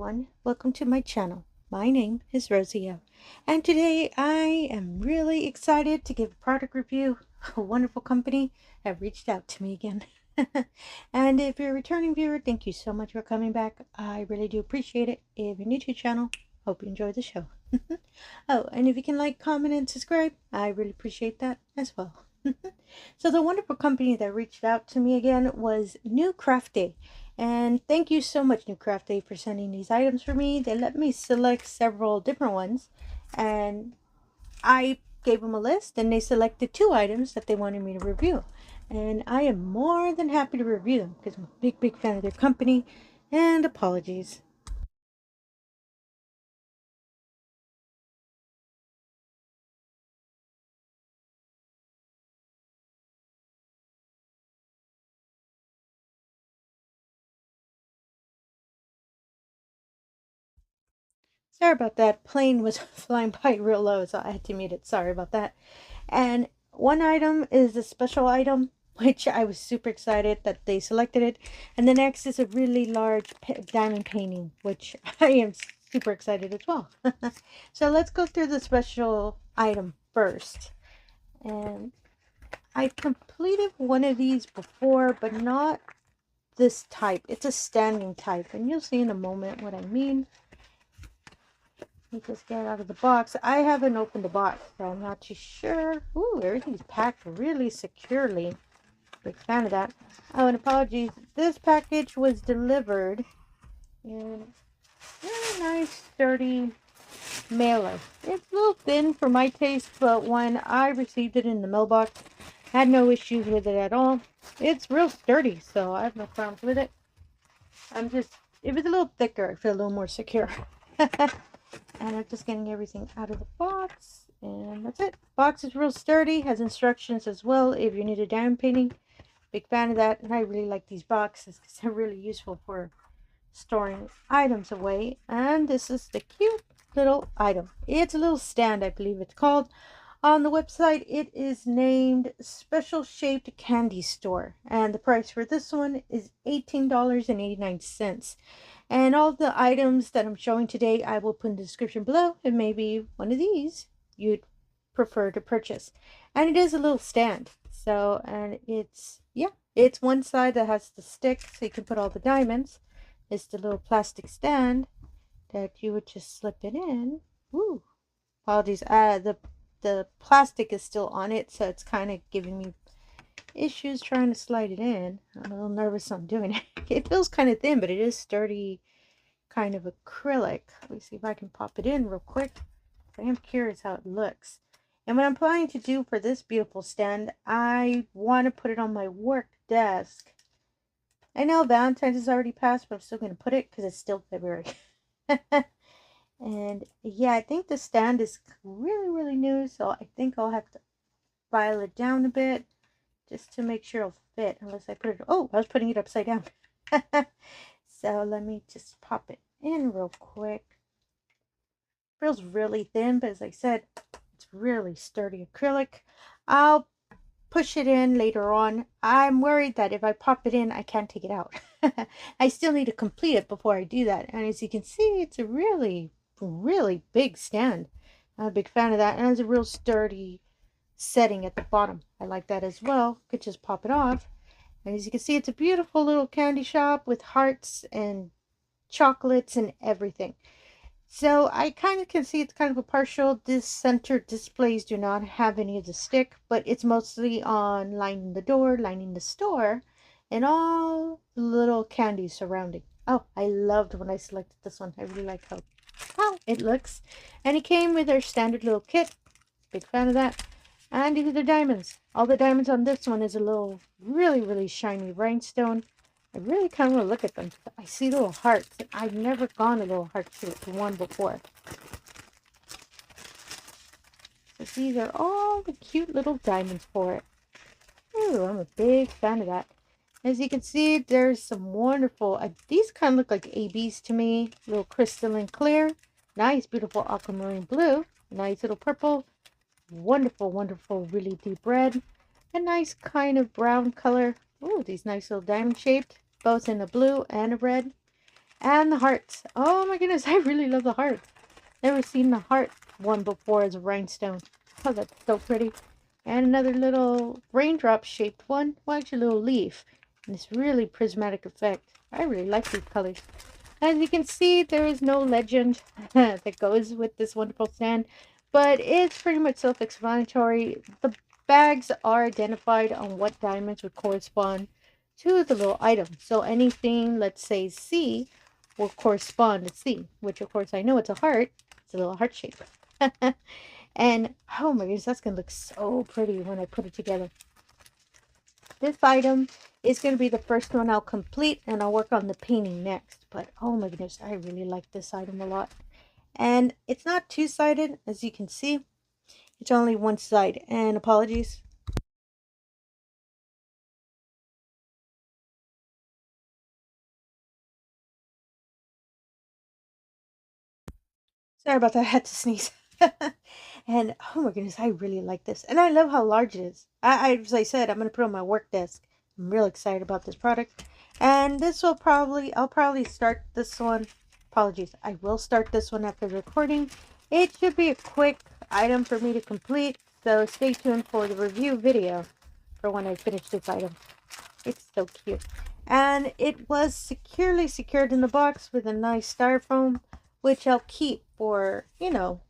everyone, welcome to my channel. My name is Rosy O, and today I am really excited to give a product review. A wonderful company have reached out to me again. And if you're a returning viewer, thank you so much for coming back. I really do appreciate it. If you're new to the channel, hope you enjoy the show. Oh, and if you can like, comment, and subscribe, I really appreciate that as well. So the wonderful company that reached out to me again was NewCraftDay. And thank you so much, NewCraftDay, for sending these items for me. They let me select several different ones, and I gave them a list, and they selected 2 items that they wanted me to review. And I am more than happy to review them because I'm a big fan of their company. And apologies. Sorry about that. Plane was flying by real low, so I had to mute it. Sorry about that. And one item is a special item, which I was super excited that they selected it. And the next is a really large diamond painting, which I am super excited as well. So let's go through the special item first. And I've completed one of these before, but not this type. It's a standing type, and you'll see in a moment what I mean. Let me just get it out of the box. I haven't opened the box, so I'm not too sure. Ooh, everything's packed really securely. Big fan of that. Oh, and apologies. This package was delivered in really nice, sturdy mailer. It's a little thin for my taste, but when I received it in the mailbox, I had no issues with it at all. It's real sturdy, so I have no problems with it. It was a little thicker. I feel a little more secure. And I'm just getting everything out of the box, and that's it. Box is real sturdy, has instructions as well if you need a diamond painting. Big fan of that, and I really like these boxes because they're really useful for storing items away. And this is the cute little item. It's a little stand, I believe it's called. On the website, it is named Special Shaped Candy Store, and the price for this one is $18.89. And all the items that I'm showing today, I will put in the description below, and maybe one of these you'd prefer to purchase. And it is a little stand. So, and it's one side that has the stick, so you can put all the diamonds. It's the little plastic stand that you would just slip it in. Ooh, apologies. The plastic is still on it, so it's kind of giving me issues trying to slide it in. I'm a little nervous on doing it. It feels kind of thin, but it is sturdy, kind of acrylic. Let me see if I can pop it in real quick. I am curious how it looks. And what I'm planning to do for this beautiful stand, I want to put it on my work desk. I know Valentine's has already passed, but I'm still going to put it because it's still February. And yeah, I think the stand is really new, so I think I'll have to file it down a bit just to make sure it'll fit, unless I put it, oh, I was putting it upside down. So let me just pop it in real quick. Feels really thin, but as I said, it's really sturdy acrylic. I'll push it in later on. I'm worried that if I pop it in, I can't take it out. I still need to complete it before I do that. And as you can see, it's a really big stand. I'm a big fan of that, and it's a real sturdy setting at the bottom. I like that as well. Could just pop it off. And as you can see, it's a beautiful little candy shop with hearts and chocolates and everything. So I kind of can see it's kind of a partial. This center displays do not have any of the stick, but it's mostly on lining the door, lining the store, and all the little candies surrounding. Oh, I loved when I selected this one. I really like how it looks. And it came with our standard little kit. Big fan of that. And these are the diamonds. All the diamonds on this one is a little really shiny rhinestone. I really kind of want to look at them. I see little hearts. I've never gone a little heart shaped one before. So these are all the cute little diamonds for it. Ooh, I'm a big fan of that. As you can see, there's some wonderful, these kind of look like ABs to me. A little crystalline clear. Nice, beautiful aquamarine blue. Nice little purple. Wonderful, really deep red. A nice kind of brown color. Ooh, these nice little diamond shaped, both in a blue and a red. And the hearts. Oh my goodness, I really love the hearts. Never seen the heart one before as a rhinestone. Oh, that's so pretty. And another little raindrop shaped one. Well, actually a little leaf. And this really prismatic effect. I really like these colors. As you can see, there is no legend that goes with this wonderful stand, but it's pretty much self-explanatory. The bags are identified on what diamonds would correspond to the little item. So anything, let's say C, will correspond to C, which of course I know it's a heart. It's a little heart shape. And oh my goodness, that's going to look so pretty when I put it together. This item is going to be the first one I'll complete, and I'll work on the painting next. But oh my goodness, I really like this item a lot. And it's not two-sided, as you can see. It's only one side. And apologies. Sorry about that, I had to sneeze. And oh my goodness, I really like this. And I love how large it is. As I said, I'm going to put it on my work desk. I'm real excited about this product. And this will I'll probably start this one. Apologies, I will start this one after recording. It should be a quick item for me to complete. So stay tuned for the review video for when I finish this item. It's so cute. And it was securely secured in the box with a nice styrofoam, which I'll keep for, you know,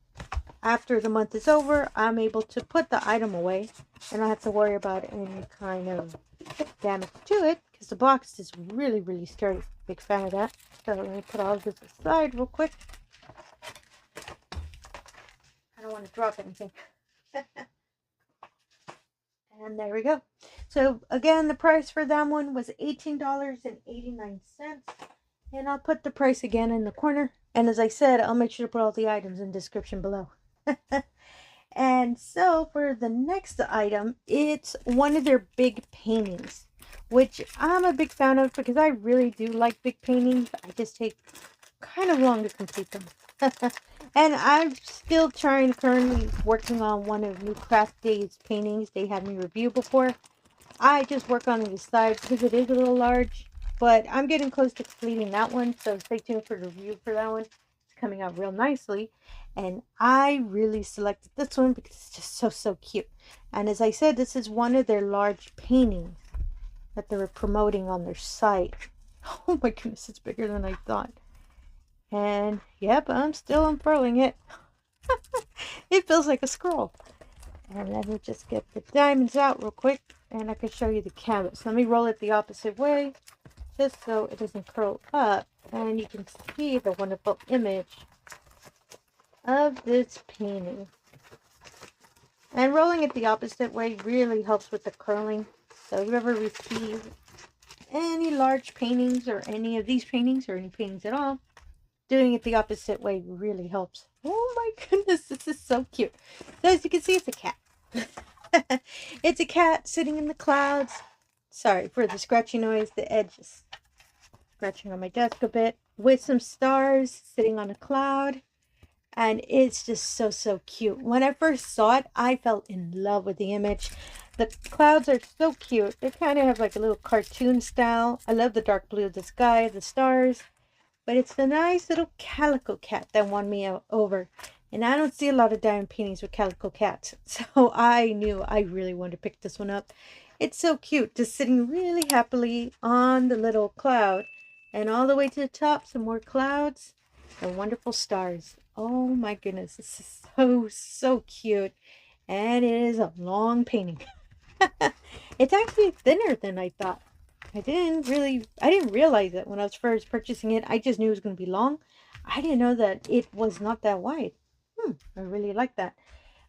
after the month is over, I'm able to put the item away and I don't have to worry about any kind of damage to it because the box is really, really sturdy. Big fan of that. So let me put all of this aside real quick. I don't want to drop anything. And there we go. So again, the price for that one was $18.89. And I'll put the price again in the corner. And as I said, I'll make sure to put all the items in the description below. And so for the next item, it's one of their big paintings, which I'm a big fan of because I really do like big paintings. I just take kind of long to complete them. And I'm still currently working on one of NewCraftDay's paintings they had me review before. I just work on the side because it is a little large, but I'm getting close to completing that one, so stay tuned for the review for that one. It's coming out real nicely, and I really selected this one because it's just so cute. And as I said, this is one of their large paintings that they were promoting on their site. Oh my goodness, it's bigger than I thought. And yep, I'm still unfurling it. It feels like a scroll. And let me just get the diamonds out real quick and I can show you the canvas. Let me roll it the opposite way just so it doesn't curl up and you can see the wonderful image of this painting. And rolling it the opposite way really helps with the curling. So if you ever receive any large paintings or any of these paintings or any paintings at all, doing it the opposite way really helps. Oh my goodness, this is so cute. So as you can see, it's a cat. It's a cat sitting in the clouds. Sorry for the scratchy noise. The edge is scratching on my desk a bit. With some stars sitting on a cloud. And it's just so cute. When I first saw it, I fell in love with the image. The clouds are so cute. They kind of have like a little cartoon style. I love the dark blue of the sky, the stars. But it's the nice little calicocat that won me over. And I don't see a lot of diamond paintings with calicocat. So I knew I really wanted to pick this one up. It's so cute. Just sitting really happily on the little cloud. And all the way to the top, some more clouds. And wonderful stars. Oh my goodness. This is so cute. And it is a long painting. It's actually thinner than I thought. I didn't realize it when I was first purchasing it. I just knew it was going to be long. I didn't know that it was not that wide. I really like that.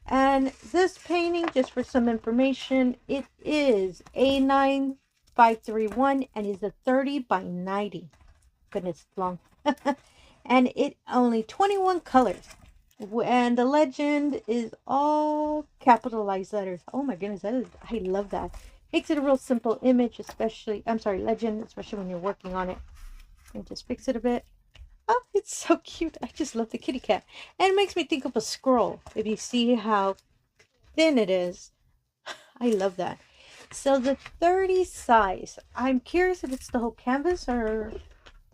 And this painting, just for some information, it is A9531 and is a 30 by 90. Goodness, it's long. And it only 21 colors. And the legend is all capitalized letters. Oh my goodness, I love that. Makes it a real simple image, legend, especially when you're working on it. And just fix it a bit. Oh, it's so cute. I just love the kitty cat. And it makes me think of a scroll. If you see how thin it is. I love that. So the 30 size. I'm curious if it's the whole canvas or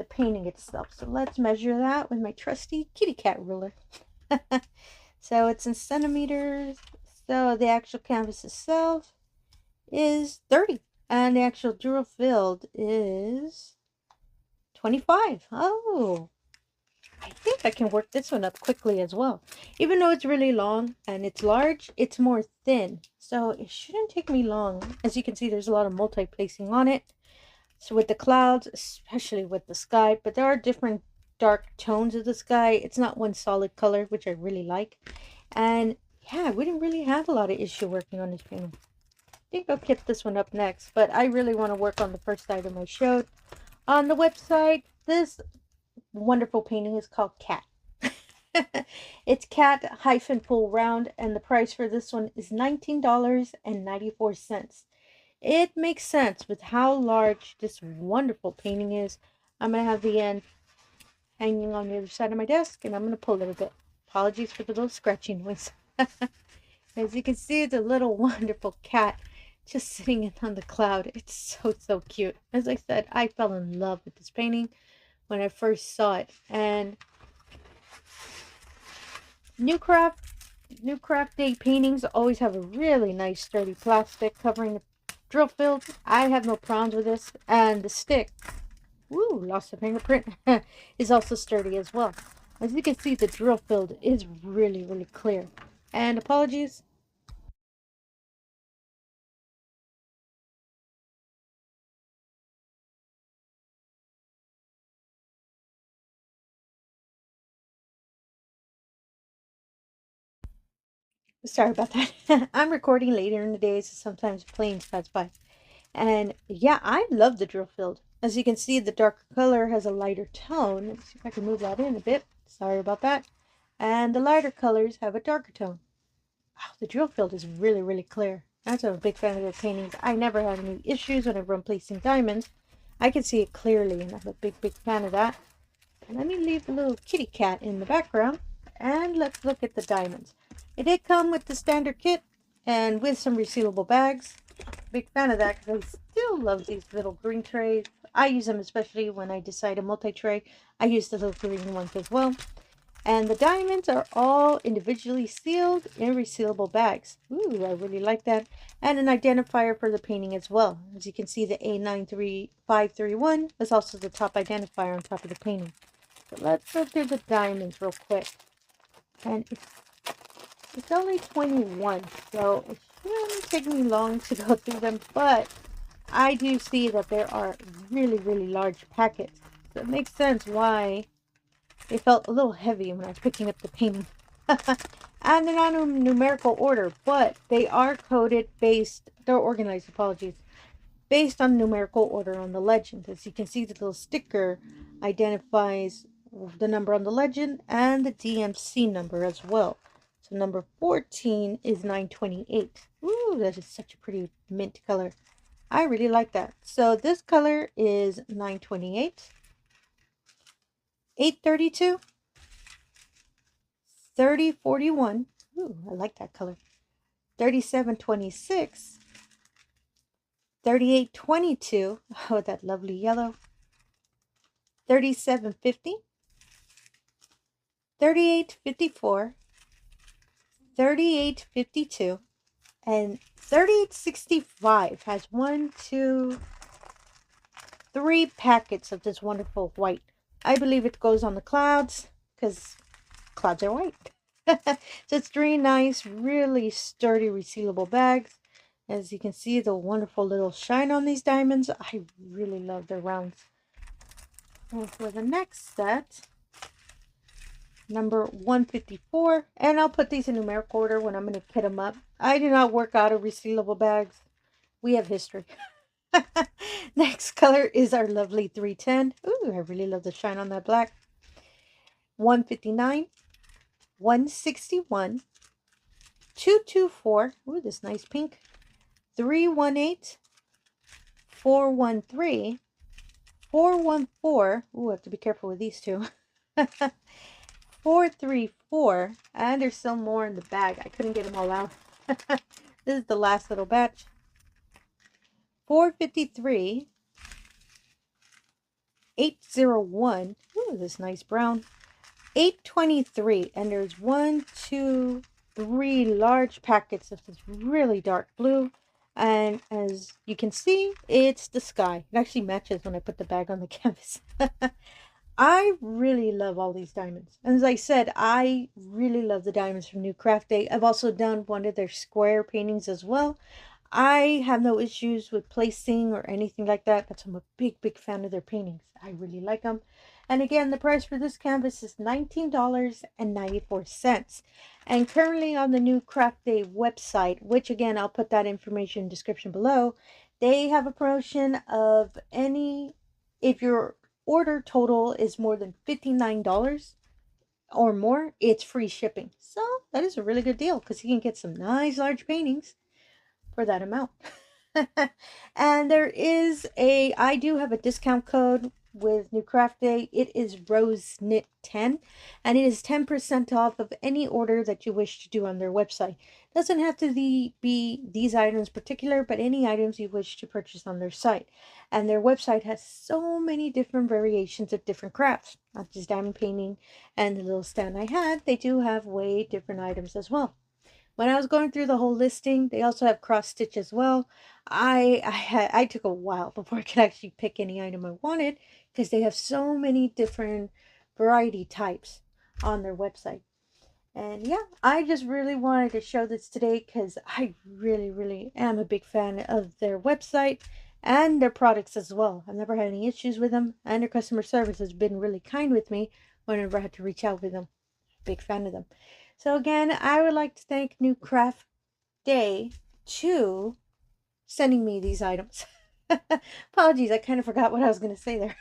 the painting itself. So let's measure that with my trusty kitty cat ruler. So it's in centimeters. So the actual canvas itself is 30. And the actual drill field is 25. Oh, I think I can work this one up quickly as well. Even though it's really long and it's large, it's more thin. So it shouldn't take me long. As you can see, there's a lot of multi-placing on it. So with the clouds, especially with the sky, but there are different dark tones of the sky. It's not one solid color, which I really like. And yeah, we didn't really have a lot of issue working on this painting. I think I'll kit this one up next, but I really want to work on the first item I showed on the website. This wonderful painting is called Cat. It's cat-full round, and the price for this one is $19.94. It makes sense with how large this wonderful painting is. I'm going to have the end hanging on the other side of my desk, and I'm going to pull it a bit. Apologies for the little scratching noise. As you can see, the little wonderful cat just sitting on the cloud. It's so cute. As I said, I fell in love with this painting when I first saw it. And NewCraftDay paintings always have a really nice sturdy plastic covering the drill field. I have no problems with this. And the stick, woo, lost a fingerprint, is also sturdy as well. As you can see, the drill field is really clear. And apologies. Sorry about that. I'm recording later in the day, so sometimes planes pass by. And yeah, I love the drill field. As you can see, the darker color has a lighter tone. Let's see if I can move that in a bit. Sorry about that. And the lighter colors have a darker tone. Wow, the drill field is really clear. That's a big fan of their paintings. I never had any issues whenever I'm placing diamonds. I can see it clearly, and I'm a big fan of that. And let me leave the little kitty cat in the background. And let's look at the diamonds. It did come with the standard kit and with some resealable bags. Big fan of that because I still love these little green trays. I use them especially when I decide a multi-tray. I use the little green ones as well. And the diamonds are all individually sealed in resealable bags. Ooh, I really like that. And an identifier for the painting as well. As you can see, the A93531 is also the top identifier on top of the painting. So let's go through the diamonds real quick. And it's only 21, so it shouldn't take me long to go through them, but I do see that there are really large packets. So it makes sense why they felt a little heavy when I was picking up the painting. And they're not in numerical order, but they are coded based, they're organized, apologies, based on numerical order on the legend. As you can see, the little sticker identifies the number on the legend and the DMC number as well. So number 14 is 928. Ooh, that is such a pretty mint color. I really like that. So this color is 928, 832, 3041. Ooh, I like that color. 3726, 3822. Oh, that lovely yellow. 3750, 3854, 3852, and 3865 has 3 packets of this wonderful white. I believe it goes on the clouds because clouds are white. So it's 3 nice, really sturdy resealable bags. As you can see, the wonderful little shine on these diamonds. I really love their rounds. And for the next set, number 154, and I'll put these in numerical order when I'm going to kit them up. I do not work out of resealable bags. We have history. Next color is our lovely 310. Ooh, I really love the shine on that black. 159, 161, 224. Ooh, this nice pink. 318, 413, 414. Ooh, I have to be careful with these two. 434, and there's some more in the bag. I couldn't get them all out. This is the last little batch. 453, 801. Ooh, this nice brown. 823. And there's 1, 2, 3 large packets of this really dark blue. And as you can see, it's the sky. It actually matches when I put the bag on the canvas. I really love all these diamonds. And as I said, I really love the diamonds from NewCraftDay. I've also done one of their square paintings as well. I have no issues with placing or anything like that. That's why I'm a big fan of their paintings. I really like them. And again, the price for this canvas is $19.94. And currently on the NewCraftDay website, which again, I'll put that information in the description below, they have a promotion of if your order total is more than $59 or more, it's free shipping. So that is a really good deal because you can get some nice large paintings for that amount. And I do have a discount code with NewCraftDay. It is RoseKnit10, and it is 10% off of any order that you wish to do on their website. Doesn't have to be these items particular, but any items you wish to purchase on their site. And their website has so many different variations of different crafts, not just diamond painting and the little stand I had. They do have way different items as well. When I was going through the whole listing, they also have cross stitch as well. I took a while before I could actually pick any item I wanted because they have so many different variety types on their website. And yeah, I just really wanted to show this today because I really am a big fan of their website and their products as well. I've never had any issues with them, and their customer service has been really kind with me whenever I had to reach out with them. Big fan of them. So again, I would like to thank NewCraftDay to sending me these items. Apologies, I kind of forgot what I was going to say there.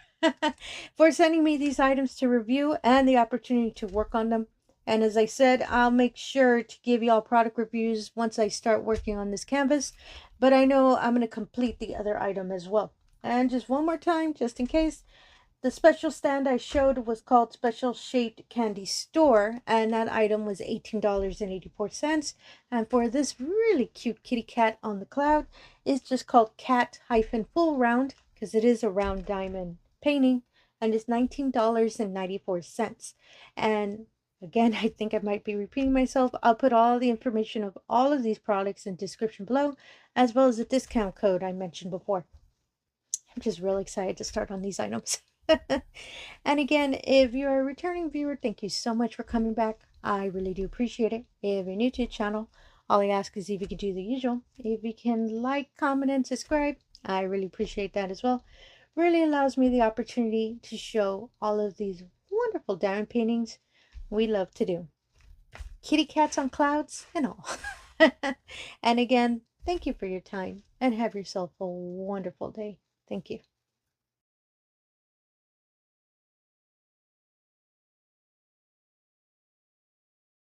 For sending me these items to review and the opportunity to work on them. And as I said, I'll make sure to give y'all product reviews once I start working on this canvas. But I know I'm going to complete the other item as well. And just one more time, just in case, the special stand I showed was called Special Shaped Candy Store, and that item was $18.84. And for this really cute kitty cat on the cloud, it's just called Cat-Full Round, because it is a round diamond painting, and it's $19.94. And again, I think I might be repeating myself. I'll put all the information of all of these products in the description below, as well as the discount code I mentioned before. I'm just really excited to start on these items. And again, if you're a returning viewer, thank you so much for coming back. I really do appreciate it. If you're new to the channel, all I ask is if you can do the usual. If you can like, comment, and subscribe, I really appreciate that as well. Really allows me the opportunity to show all of these wonderful diamond paintings we love to do. Kitty cats on clouds and all. And again, thank you for your time and have yourself a wonderful day. Thank you.